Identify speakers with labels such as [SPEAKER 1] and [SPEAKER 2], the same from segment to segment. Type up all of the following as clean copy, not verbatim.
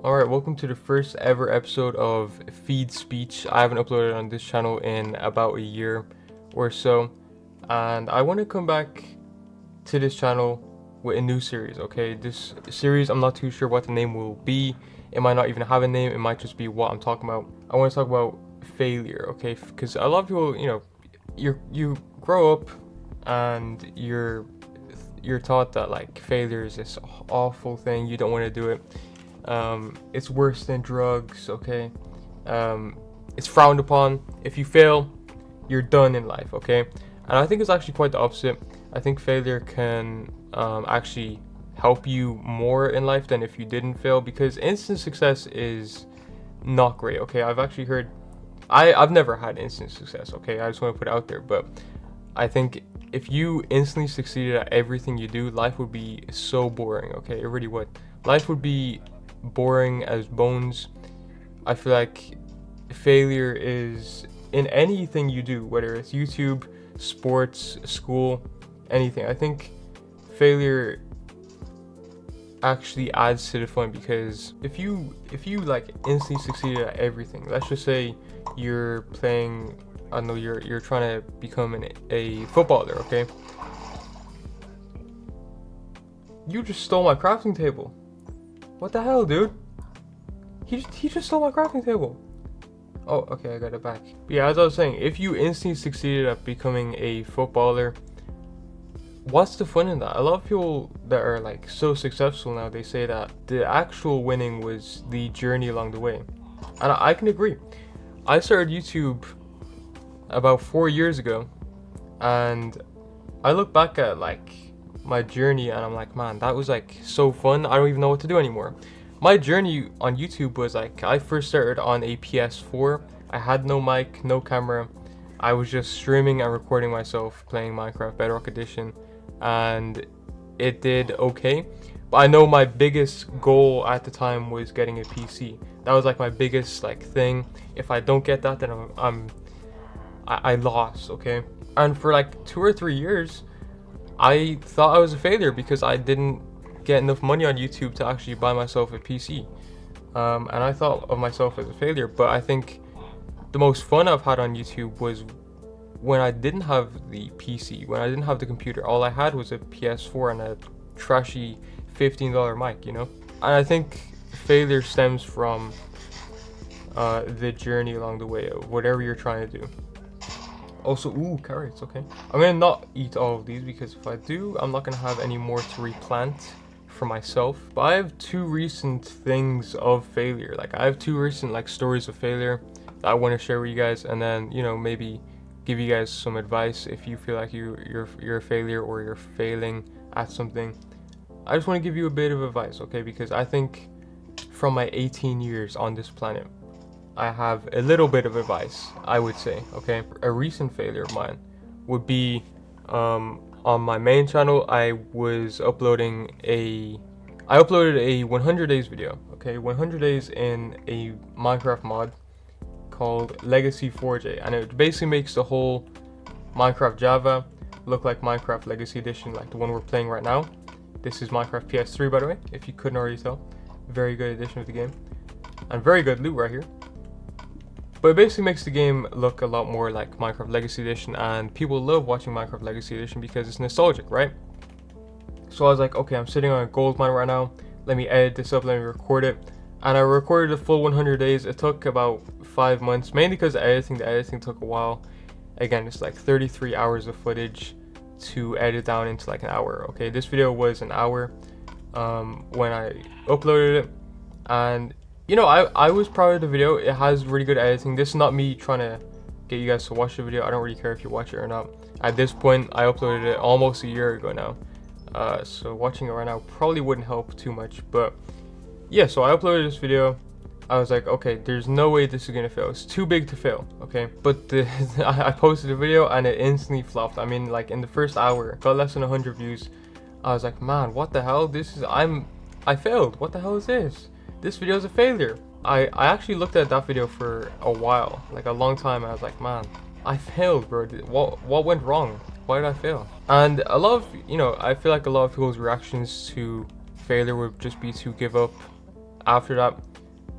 [SPEAKER 1] Alright, welcome to the first ever episode of Feed Speech. I haven't uploaded on this channel in about a year or so, and I want to come back to this channel with a new series, okay? This series, I'm not too sure what the name will be. It might not even have a name, it might just be what I'm talking about. I want to talk about failure, okay? Because a lot of people, you grow up and you're taught that like failure is this awful thing, you don't want to do it. It's worse than drugs, okay? It's frowned upon. If you fail, you're done in life, okay? And I think it's actually quite the opposite. I think failure can actually help you more in life than if you didn't fail, because instant success is not great, okay? I've actually heard, I've never had instant success, okay? I just want to put it out there, but I think if you instantly succeeded at everything you do, life would be so boring, okay? It really would. Life would be boring as bones. I feel like failure is in anything you do, whether it's YouTube, sports, school, anything. I think failure actually adds to the fun, because if you like instantly succeeded at everything, let's just say you're playing, I don't know, you're trying to become a footballer, okay? You just stole my crafting table. What the hell, dude? He just stole my crafting table. Oh, okay, I got it back. But yeah, as I was saying, if you instantly succeeded at becoming a footballer, what's the fun in that? A lot of people that are like so successful now, they say that the actual winning was the journey along the way. And I can agree. I started YouTube about 4 years ago, and I look back at like my journey and I'm like, man, that was like so fun. I don't even know what to do anymore. My journey on YouTube was like, I first started on a PS4. I had no mic, no camera. I was just streaming and recording myself playing Minecraft Bedrock Edition, and it did okay. But I know my biggest goal at the time was getting a PC. That was like my biggest like thing. If I don't get that, then I lost, okay? And for like 2 or 3 years, I thought I was a failure because I didn't get enough money on YouTube to actually buy myself a PC. And I thought of myself as a failure, but I think the most fun I've had on YouTube was when I didn't have the PC, when I didn't have the computer. All I had was a PS4 and a trashy $15 mic, you know? And I think failure stems from the journey along the way of whatever you're trying to do. Also, ooh, carrots, okay. I'm gonna not eat all of these, because if I do, I'm not gonna have any more to replant for myself. But I have 2 recent things of failure. Like, I have 2 recent like stories of failure that I want to share with you guys, and then, you know, maybe give you guys some advice if you feel like you're a failure or you're failing at something. I just want to give you a bit of advice, okay? Because I think from my 18 years on this planet, I have a little bit of advice, I would say, okay? A recent failure of mine would be on my main channel. I uploaded a 100 days video, okay? 100 days in a Minecraft mod called Legacy Forge, and it basically makes the whole Minecraft Java look like Minecraft Legacy Edition, like the one we're playing right now. This is Minecraft PS3, by the way, if you couldn't already tell. Very good edition of the game, and very good loot right here. But it basically makes the game look a lot more like Minecraft Legacy Edition, and people love watching Minecraft Legacy Edition because it's nostalgic, right? So I was like, okay, I'm sitting on a gold mine right now. Let me edit this up, let me record it. And I recorded the full 100 days. It took about 5 months, mainly because the editing took a while. Again, it's like 33 hours of footage to edit down into like an hour, okay? This video was an hour when I uploaded it, and you know, I was proud of the video. It has really good editing. This is not me trying to get you guys to watch the video. I don't really care if you watch it or not. At this point, I uploaded it almost a year ago now. So watching it right now probably wouldn't help too much. But yeah, so I uploaded this video. I was like, okay, there's no way this is going to fail. It's too big to fail, okay? But I posted a video and it instantly flopped. I mean, like in the first hour, got less than 100 views. I was like, man, what the hell? I failed. What the hell is this? This video is a failure. I actually looked at that video for a while, like a long time. I was like, man, I failed, bro. What went wrong? Why did I fail? And a lot of, you know, I feel like a lot of people's reactions to failure would just be to give up after that.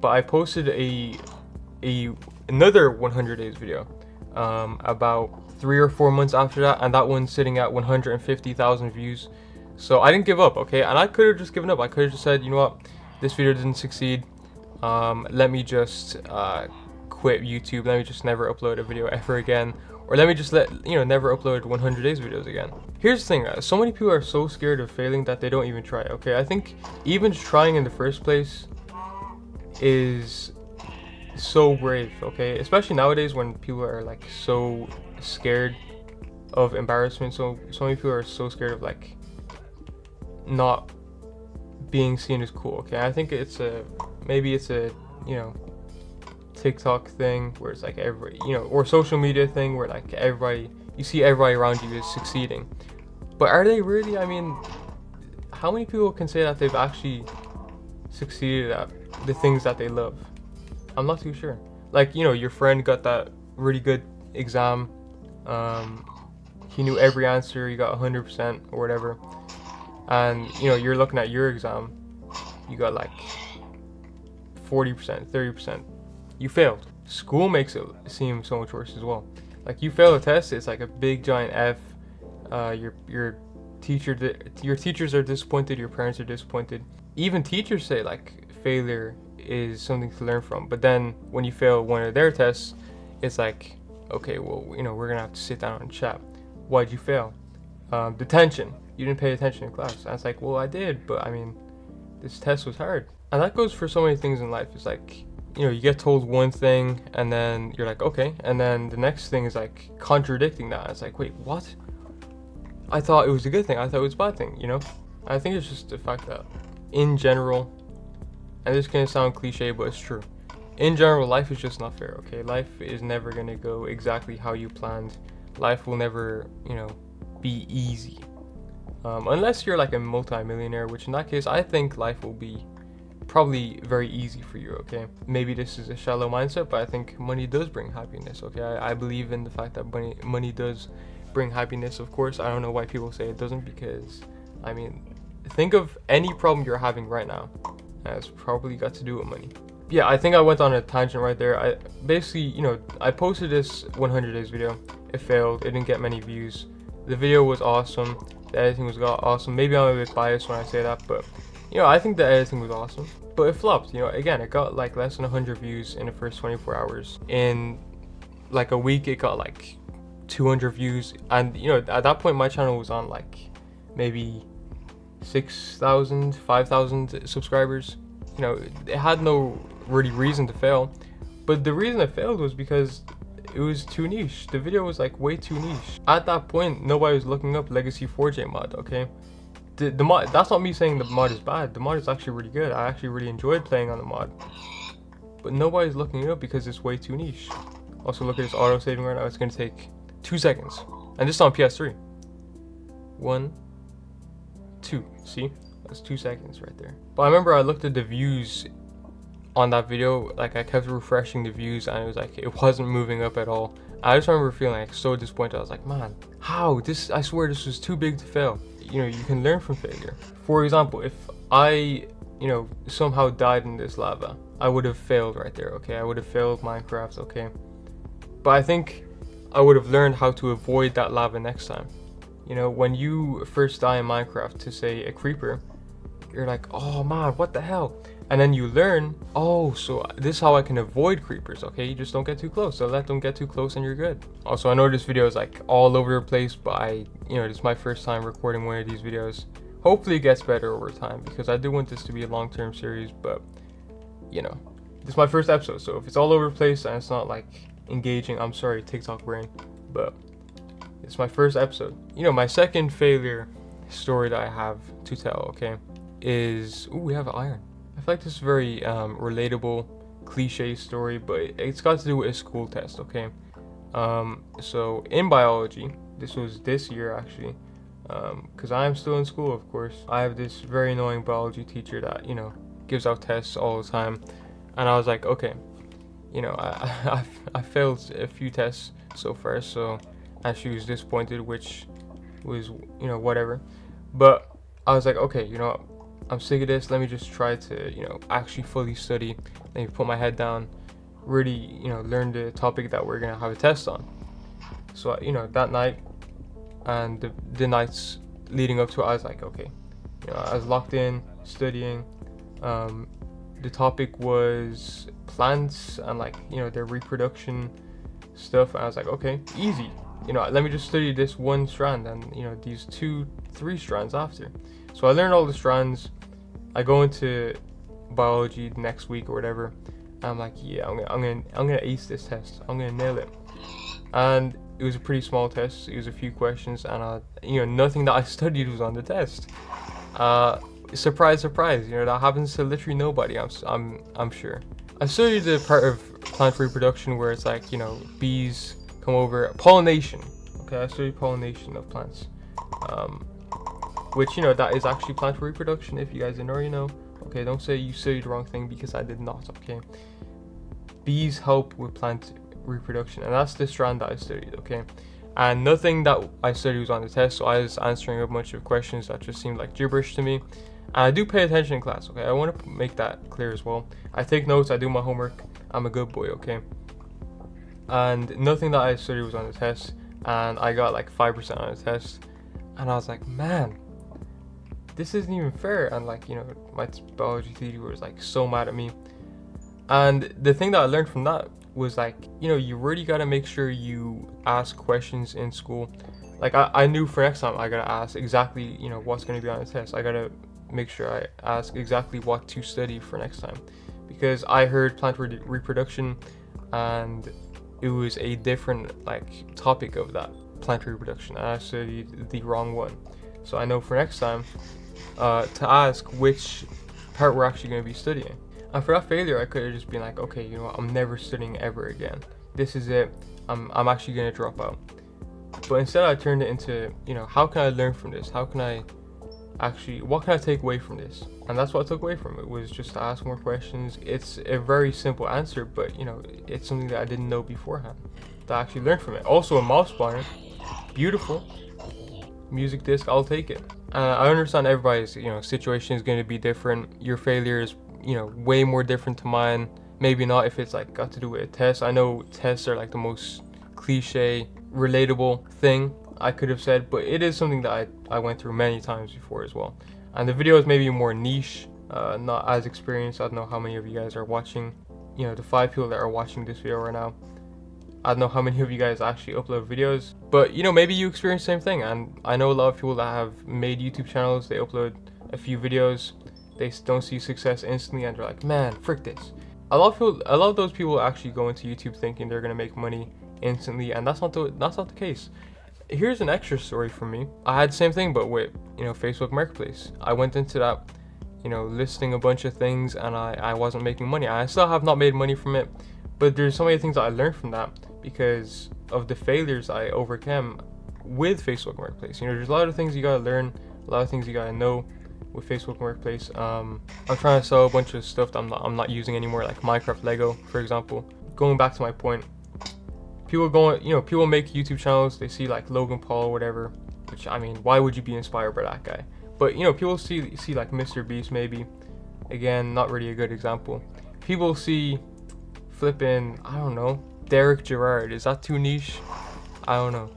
[SPEAKER 1] but I posted another 100 days video about 3 or 4 months after that, and that one's sitting at 150,000 views. So I didn't give up, okay? And I could have just given up. I could have just said, you know what, this video didn't succeed. Let me just quit YouTube. Let me just never upload a video ever again. Or let me just never upload 100 days videos again. Here's the thing, so many people are so scared of failing that they don't even try, okay? I think even trying in the first place is so brave, okay? Especially nowadays when people are like so scared of embarrassment. So many people are so scared of like not being seen as cool, okay? I think maybe it's a TikTok thing where it's like or social media thing where like you see everybody around you is succeeding, but are they really? I mean, how many people can say that they've actually succeeded at the things that they love? I'm not too sure. Like, your friend got that really good exam, he knew every answer, he got 100% or whatever, and you're looking at your exam, you got like 40%, 30%. You failed. School makes it seem so much worse as well. Like, you fail a test, it's like a big giant F. Your teachers are disappointed, your parents are disappointed. Even teachers say like failure is something to learn from, but then when you fail one of their tests, it's like, okay, well, we're gonna have to sit down and chat. Why'd you fail? Detention. You didn't pay attention in class. And it's like, well, I did, but I mean, this test was hard. And that goes for so many things in life. It's like, you get told one thing and then you're like, okay, and then the next thing is like contradicting that. It's like, wait, what? I thought it was a good thing, I thought it was a bad thing, I think it's just the fact that in general, and this can sound cliche, but it's true, in general, life is just not fair, okay? Life is never gonna go exactly how you planned. Life will never, be easy, unless you're like a multi-millionaire, which in that case I think life will be probably very easy for you, okay? Maybe this is a shallow mindset, but I think money does bring happiness, okay? I believe in the fact that money does bring happiness. Of course, I don't know why people say it doesn't, because I mean, think of any problem you're having right now, and it's probably got to do with money. Yeah, I think I went on a tangent right there. I basically, I posted this 100 days video. It failed. It didn't get many views. The video was awesome. The editing was awesome. Maybe I'm a bit biased when I say that, but I think the editing was awesome. But it flopped. Again, it got like less than 100 views in the first 24 hours. In like a week, it got like 200 views, and at that point my channel was on like maybe 6,000, 5,000 subscribers. It had no really reason to fail, but the reason it failed was because it was too niche. The video was like way too niche. At that point, nobody was looking up Legacy 4J mod, okay? The mod, that's not me saying the mod is bad. The mod is actually really good. I actually really enjoyed playing on the mod, but nobody's looking it up because it's way too niche. Also, look at this auto saving right now. It's gonna take 2 seconds, and this is on PS3. 1, 2. See, that's 2 seconds right there. But I remember I looked at the views on that video. Like, I kept refreshing the views, and it was like it wasn't moving up at all. I just remember feeling like so disappointed. I was like, man, how this? I swear this was too big to fail. You can learn from failure. For example, if I somehow died in this lava, I would have failed right there, okay? I would have failed Minecraft, okay? But I think I would have learned how to avoid that lava next time. When you first die in Minecraft to, say, a creeper, you're like, oh man, what the hell? And then you learn, oh, so this is how I can avoid creepers, okay? You just don't get too close. So let them get too close and you're good. Also, I know this video is like all over the place, but this is my first time recording one of these videos. Hopefully it gets better over time, because I do want this to be a long-term series, but this is my first episode. So if it's all over the place and it's not like engaging, I'm sorry, TikTok brain, but it's my first episode. My second failure story that I have to tell, okay, is, ooh, we have iron. I feel like this is a very relatable, cliche story, but it's got to do with a school test, okay? So in biology, this was this year actually, because I am still in school, of course. I have this very annoying biology teacher that, gives out tests all the time, and I was like, okay, I failed a few tests so far, so, and she was disappointed, which was, whatever. But I was like, okay, I'm sick of this. Let me just try to, you know, actually fully study. Let me put my head down, really, you know, learn the topic that we're gonna have a test on. So, you know, that night and the nights leading up to it, I was like, okay, you know, I was locked in studying. The topic was plants and, like, you know, their reproduction stuff. And I was like, okay, easy. You know, let me just study this one strand and, you know, these 2-3 strands after. So I learned all the strands. I go into biology the next week or whatever. And I'm like, yeah, I'm gonna ace this test. I'm gonna nail it. And it was a pretty small test. It was a few questions, and you know, nothing that I studied was on the test. Surprise, surprise. You know, that happens to literally nobody. I'm sure. I studied the part of plant reproduction where it's like, you know, bees come over, pollination. Okay, I studied pollination of plants, which, you know, that is actually plant reproduction. If you guys didn't already know. Okay, don't say you studied the wrong thing, because I did not. Okay, bees help with plant reproduction, and that's the strand that I studied. Okay, and nothing that I studied was on the test, so I was answering a bunch of questions that just seemed like gibberish to me. And I do pay attention in class. Okay, I want to make that clear as well. I take notes, I do my homework, I'm a good boy. Okay, and nothing that I studied was on the test, and I got like 5% on the test, and I was like, man, this isn't even fair. And, like, you know, my biology teacher was like so mad at me. And the thing that I learned from that was, like, you know, you really gotta make sure you ask questions in school. Like, I knew for next time I gotta ask exactly, you know, what's gonna be on the test. I gotta make sure I ask exactly what to study for next time, because I heard plant reproduction and it was a different, like, topic of that plant reproduction, and I studied the wrong one. So I know for next time to ask which part we're actually going to be studying. And for that failure, I could have just been like, okay, you know what, I'm never studying ever again. This is it. I'm actually going to drop out. But instead, I turned it into, you know, how can I learn from this? How can I actually, what can I take away from this? And that's what I took away from it, was just to ask more questions. It's a very simple answer, but, you know, it's something that I didn't know beforehand that I actually learned from it. Also, a mouse planner, beautiful. Music disc, I'll take it. I understand everybody's, you know, situation is going to be different. Your failure is, you know, way more different to mine. Maybe not if it's like got to do with a test. I know tests are like the most cliche, relatable thing I could have said, but it is something that I went through many times before as well. And the video is maybe more niche, not as experienced. I don't know how many of you guys are watching. You know, the 5 people that are watching this video right now, I don't know how many of you guys actually upload videos, but, you know, maybe you experience the same thing. And I know a lot of people that have made YouTube channels, they upload a few videos, they don't see success instantly, and they're like, man, frick this. A lot of those people actually go into YouTube thinking they're gonna make money instantly, and that's not the case. Here's an extra story from me. I had the same thing, but with, you know, Facebook Marketplace. I went into that, you know, listing a bunch of things, and I wasn't making money. I still have not made money from it, but there's so many things that I learned from that because of the failures I overcame with Facebook Marketplace. You know, there's a lot of things you gotta learn, a lot of things you gotta know with Facebook Marketplace. I'm trying to sell a bunch of stuff that I'm not using anymore, like Minecraft Lego, for example. Going back to my point, people make YouTube channels, they see like Logan Paul or whatever, which, I mean, why would you be inspired by that guy? But, you know, people see like Mr. Beast, maybe. Again, not really a good example. People see flipping, I don't know, Derek Gerard. Is that too niche? I don't know.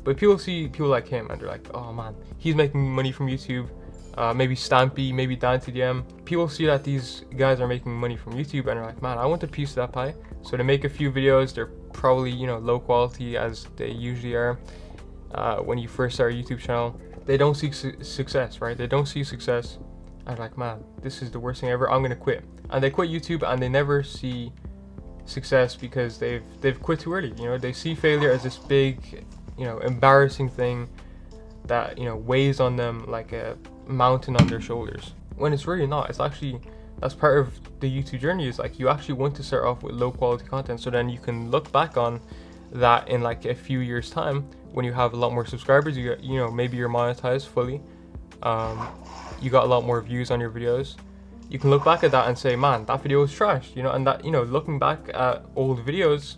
[SPEAKER 1] But people see people like him and they're like, oh man, he's making money from YouTube. Maybe Stampy, maybe DanTDM. People see that these guys are making money from YouTube and they're like, man, I want a piece of that pie. So they make a few videos. They're probably, you know, low quality as they usually are when you first start a YouTube channel. They don't see success, right? They don't see success. I'm like, man, this is the worst thing ever. I'm gonna quit. And they quit YouTube and they never see success because they've quit too early. You know, they see failure as this big, you know, embarrassing thing that, you know, weighs on them like a mountain on their shoulders, when it's really not. It's actually, that's part of the YouTube journey, is like you actually want to start off with low quality content, so then you can look back on that in like a few years time when you have a lot more subscribers. You know, maybe you're monetized fully, you got a lot more views on your videos. You can look back at that and say, man, that video was trash, you know. And that, you know, looking back at old videos,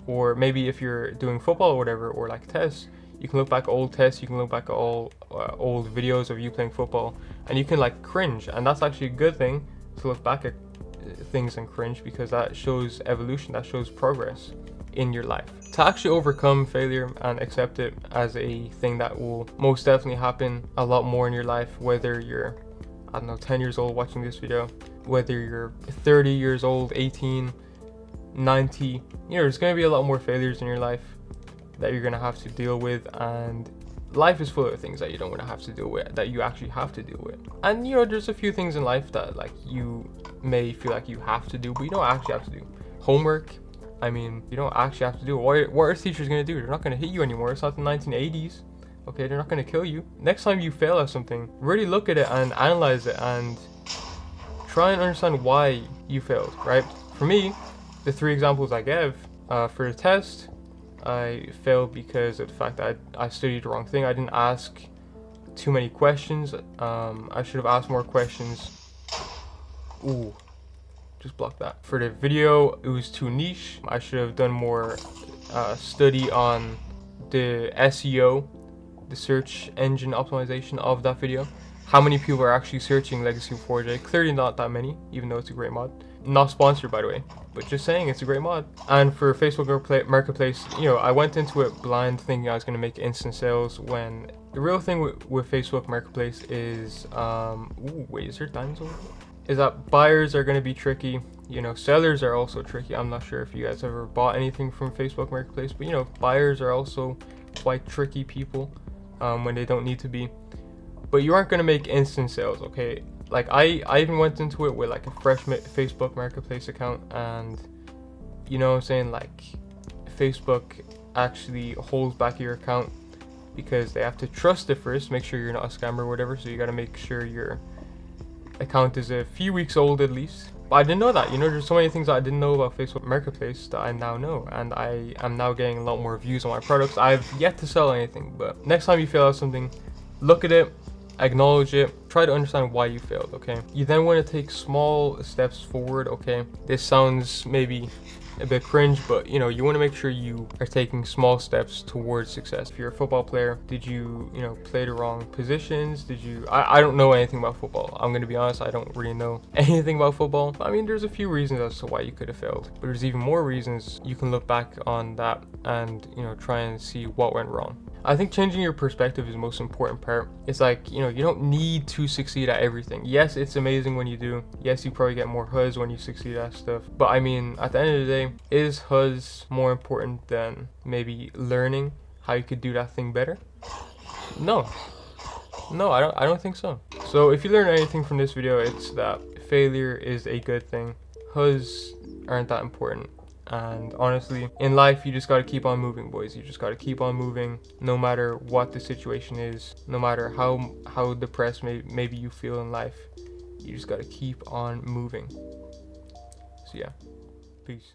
[SPEAKER 1] or maybe if you're doing football or whatever, or like tests, you can look back at old tests, you can look back at all old videos of you playing football, and you can like cringe, and that's actually a good thing to look back at things and cringe, because that shows evolution, that shows progress in your life. To actually overcome failure and accept it as a thing that will most definitely happen a lot more in your life, whether you're, I don't know, 10 years old watching this video, whether you're 30 years old, 18, 90, you know, there's going to be a lot more failures in your life that you're going to have to deal with, and life is full of things that you don't want to have to deal with, that you actually have to deal with. And you know, there's a few things in life that like you may feel like you have to do, but you don't actually have to do. Homework, I mean, you don't actually have to do it. What are teachers going to do? They're not going to hit you anymore. It's not the 1980s. Okay, they're not going to kill you. Next time you fail at something, really look at it and analyze it and try and understand why you failed, right? For me, the 3 examples I gave, for the test, I failed because of the fact that I studied the wrong thing. I didn't ask too many questions. I should have asked more questions. Ooh, just block that. For the video, it was too niche. I should have done more study on the SEO, the search engine optimization of that video. How many people are actually searching Legacy of 4J? Clearly not that many, even though it's a great mod. Not sponsored, by the way, but just saying it's a great mod. And for Facebook Marketplace, you know, I went into it blind thinking I was going to make instant sales, when the real thing with Facebook Marketplace is, ooh, wait, is there diamonds over here? Is that buyers are going to be tricky. You know, sellers are also tricky. I'm not sure if you guys ever bought anything from Facebook Marketplace, but you know, buyers are also quite tricky people when they don't need to be. But you aren't going to make instant sales, okay? Like I even went into it with like a fresh Facebook Marketplace account, and you know what I'm saying, like Facebook actually holds back your account because they have to trust it first, make sure you're not a scammer or whatever. So you got to make sure your account is a few weeks old at least. But I didn't know that, you know, there's so many things that I didn't know about Facebook Marketplace that I now know, and I am now getting a lot more views on my products. I've yet to sell anything, but next time you fail at something, look at it, acknowledge it, try to understand why you failed, okay? You then want to take small steps forward, okay? This sounds maybe a bit cringe, but you know, you want to make sure you are taking small steps towards success. If you're a football player, did you know, play the wrong positions? Did you, I don't know anything about football. I'm going to be honest, I don't really know anything about football. I mean, there's a few reasons as to why you could have failed, but there's even more reasons you can look back on that and, you know, try and see what went wrong. I think changing your perspective is the most important part. It's like, you know, you don't need to succeed at everything. Yes, it's amazing when you do. Yes, you probably get more HUDs when you succeed at stuff. But I mean, at the end of the day, is HUDs more important than maybe learning how you could do that thing better? No, I don't think so. So if you learn anything from this video, it's that failure is a good thing. HUDs aren't that important. And honestly, in life, you just got to keep on moving, boys. You just got to keep on moving, no matter what the situation is, no matter how depressed maybe you feel in life. You just got to keep on moving. So yeah, peace.